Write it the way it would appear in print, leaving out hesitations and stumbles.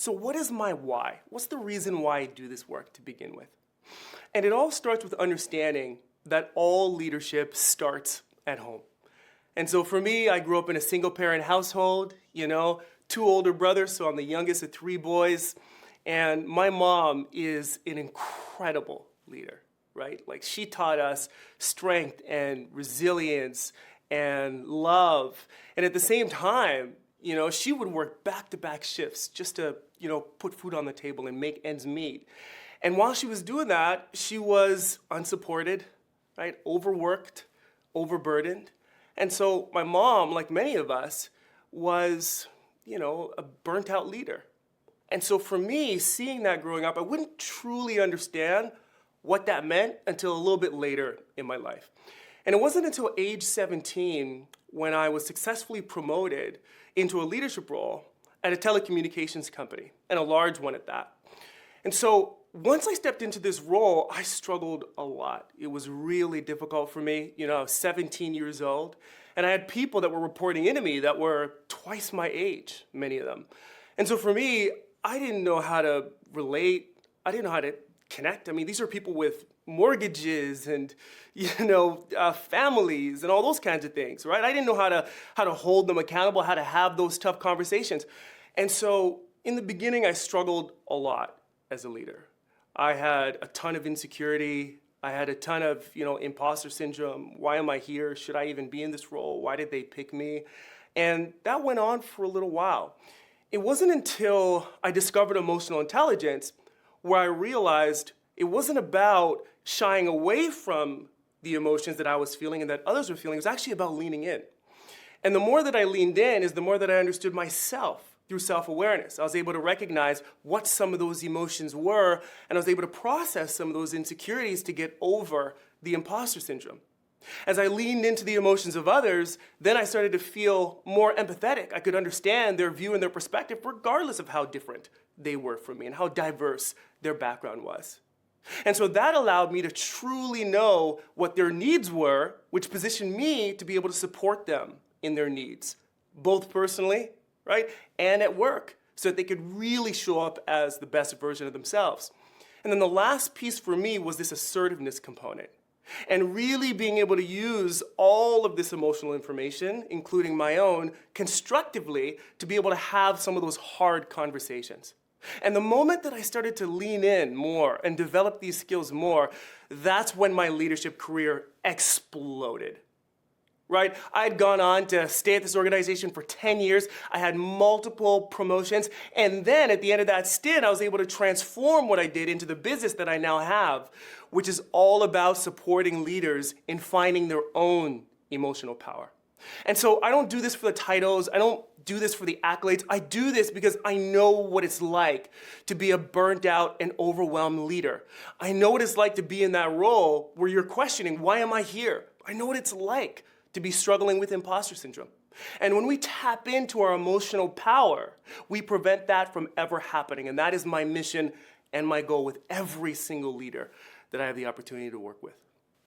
So what is my why? What's the reason why I do this work to begin with? And it all starts with understanding that all leadership starts at home. And so for me, I grew up in a single parent household, two older brothers, so I'm the youngest of three boys. And my mom is an incredible leader, right? Like she taught us strength and resilience and love. And at the same time, she would work back-to-back shifts just to, put food on the table and make ends meet. And while she was doing that, she was unsupported, right? Overworked, overburdened. And so my mom, like many of us, was, a burnt-out leader. And so for me, seeing that growing up, I wouldn't truly understand what that meant until a little bit later in my life. And it wasn't until age 17 when I was successfully promoted into a leadership role at a telecommunications company, and a large one at that. And so once I stepped into this role, I struggled a lot. It was really difficult for me. I was 17 years old, and I had people that were reporting into me that were twice my age, many of them. And so for me, I didn't know how to relate. I didn't know how to connect. I mean, these are people with mortgages and, families and all those kinds of things, right? I didn't know how to hold them accountable, how to have those tough conversations. And so in the beginning, I struggled a lot as a leader. I had a ton of insecurity. I had a ton of, imposter syndrome. Why am I here? Should I even be in this role? Why did they pick me? And that went on for a little while. It wasn't until I discovered emotional intelligence where I realized it wasn't about shying away from the emotions that I was feeling and that others were feeling. It was actually about leaning in. And the more that I leaned in is the more that I understood myself through self-awareness. I was able to recognize what some of those emotions were, and I was able to process some of those insecurities to get over the imposter syndrome. As I leaned into the emotions of others, then I started to feel more empathetic. I could understand their view and their perspective regardless of how different they were from me and how diverse their background was. And so that allowed me to truly know what their needs were, which positioned me to be able to support them in their needs, both personally, right, and at work, so that they could really show up as the best version of themselves. And then the last piece for me was this assertiveness component. And really being able to use all of this emotional information, including my own, constructively to be able to have some of those hard conversations. And the moment that I started to lean in more and develop these skills more, that's when my leadership career exploded. Right? I'd gone on to stay at this organization for 10 years. I had multiple promotions. And then at the end of that stint, I was able to transform what I did into the business that I now have, which is all about supporting leaders in finding their own emotional power. And so I don't do this for the titles. I don't do this for the accolades. I do this because I know what it's like to be a burnt out and overwhelmed leader. I know what it's like to be in that role where you're questioning, why am I here? I know what it's like to be struggling with imposter syndrome. And when we tap into our emotional power, we prevent that from ever happening. And that is my mission and my goal with every single leader that I have the opportunity to work with.